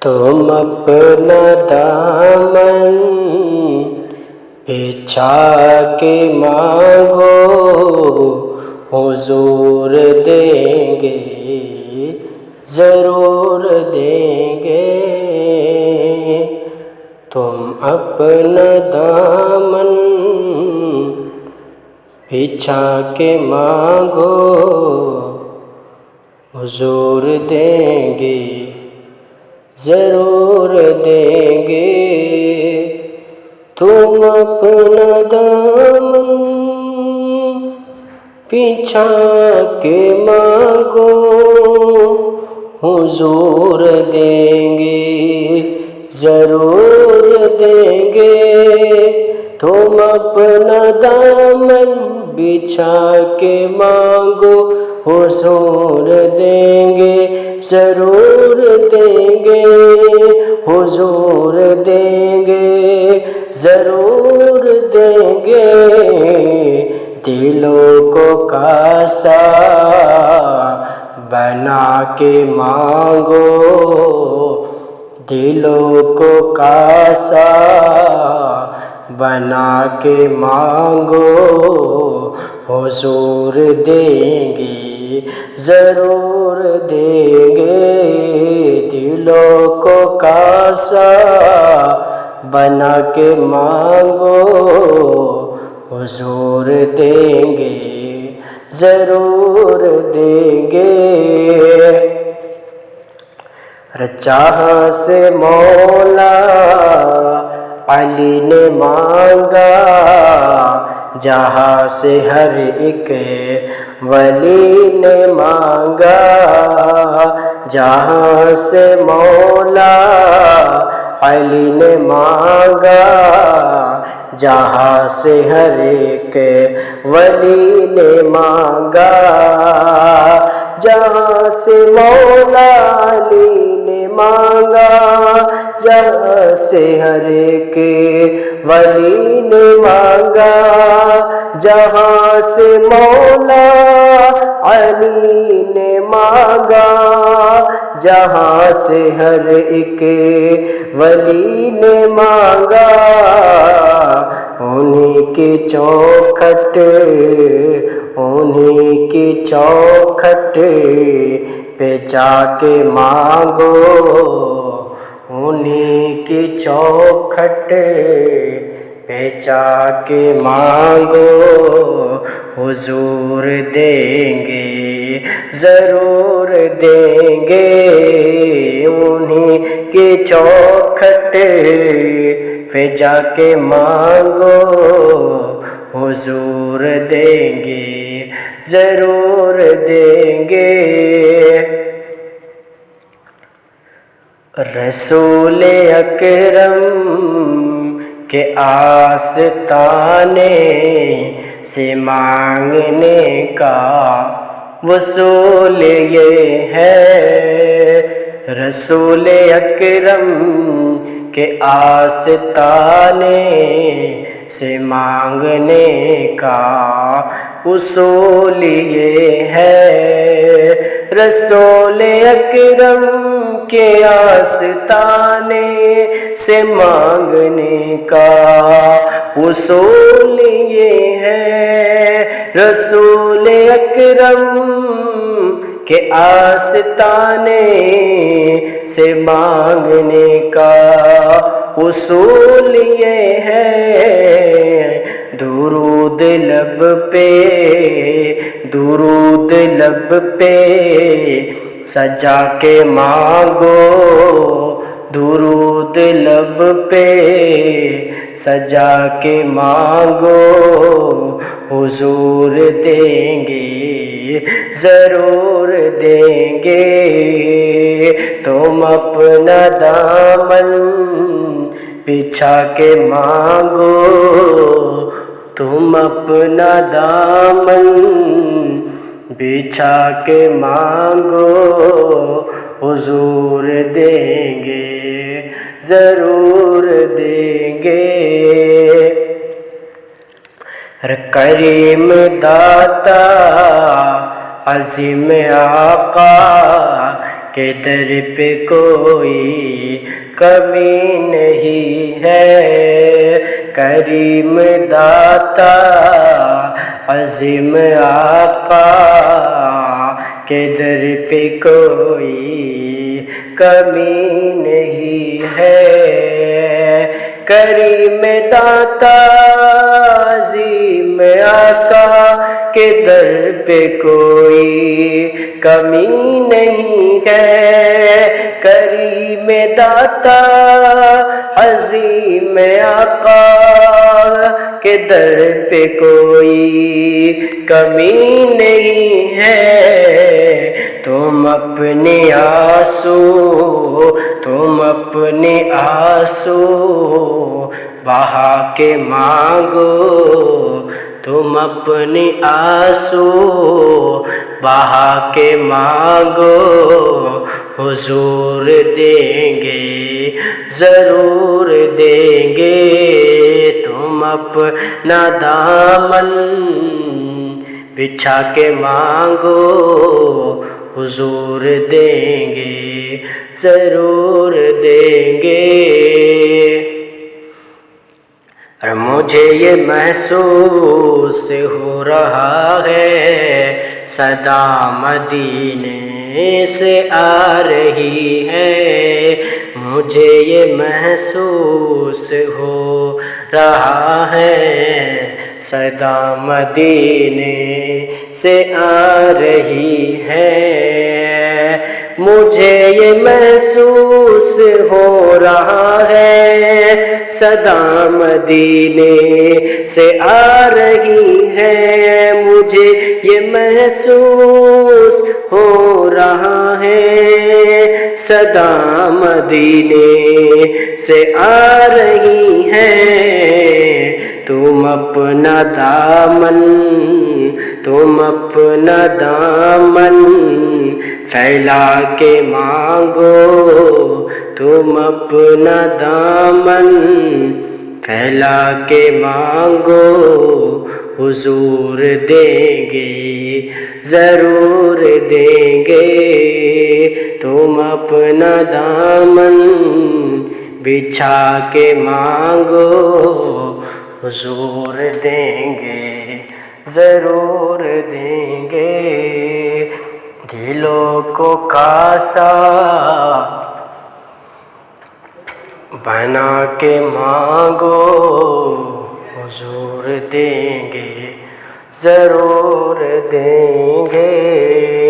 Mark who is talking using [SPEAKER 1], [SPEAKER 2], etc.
[SPEAKER 1] تم اپنا دامن بچھا کے مانگو حضور دیں گے، ضرور دیں گے۔ تم اپنا دامن بچھا کے مانگو حضور دیں گے، ضرور دیں گے۔ تم اپنا دامن بچھا کے مانگو حضور دیں گے، ضرور دیں گے۔ تم اپنا دامن بچھا کے مانگو حضور دیں گے، ضرور دیں گے۔ حضور دیں گے، ضرور دیں گے۔ دلوں کو کاسا بنا کے مانگو، دلوں کو کاسا بنا کے مانگو حضور دیں گے، ضرور دیں گے۔ دلوں کو کاسا بنا کے مانگو حضور دیں گے، ضرور دیں گے۔ جہاں سے مولا علی نے مانگا، جہاں سے ہر ایک ولی نے مانگا، جہاں سے مولا علی نے مانگا، جہاں سے ہر ایک ولی نے مانگا، جہاں سے مولا علی نے مانگا، جہاں سے ہر ایک ولی نے مانگا، جہاں سے مولا علی نے مانگا، جہاں سے ہر ایک ولی نے مانگا۔ انہیں کی چوکھٹ، انہیں کی چوکھٹ پہ جا کے مانگو، انہیں کی چوکھٹ پہ جا کے مانگو حضور دیں گے، ضرور دیں گے۔ انہیں کی چوکھٹ پہ جا کے مانگو حضور دیں گے، ضرور دیں گے۔ رسول اکرم کے آستانے سے مانگنے کا وصول یہ ہے، رسول اکرم کے آستانے سے مانگنے کا اصول یہ ہے، رسول اکرم کے آستانے سے مانگنے کا اصول یہ ہے، رسول اکرم کے آستانے سے مانگنے کا اصول یہ ہے۔ درود لب پہ، درود لب پہ سجا کے مانگو، درود لب پہ سجا کے مانگو حضور دیں گے، ضرور دیں گے۔ تم اپنا دامن بچھا کے مانگو، تم اپنا دامن بچھا کے مانگو حضور دیں گے، ضرور دیں گے۔ کریم داتا عظیم آقا کے در پہ کوئی کمی نہیں ہے، کریم داتا عظیم آقا کے در پہ کوئی کمی نہیں ہے، کریم داتا عظیم آقا کے در پہ کوئی کمی نہیں ہے، کریم داتا عظیم آقا کے در پہ کوئی کمی نہیں ہے، تم اپنے آنسو بہا کے مانگو، تم اپنے آنسو بہا کے مانگو، حضور دیں گے ضرور دیں گے، تم اپنا دامن بچھا کے مانگو، حضور دیں گے ضرور دیں گے۔ اور مجھے یہ محسوس ہو رہا ہے صدا مدینے سے آ رہی ہے، مجھے یہ محسوس ہو رہا ہے صدا مدینے سے آ رہی ہے، مجھے یہ محسوس ہو رہا ہے صدا مدینے سے آ رہی ہے، مجھے یہ محسوس ہو رہا ہے صدا مدینے سے آ رہی ہے، تم اپنا دامن پھیلا کے مانگو، تم اپنا دامن پھیلا کے مانگو، حضور دیں گے ضرور دیں گے، تم اپنا دامن بچھا کے مانگو، حضور دیں گے ضرور دیں گے، دلوں کو کاسا بنا کے مانگو، حضور دیں گے ضرور دیں گے۔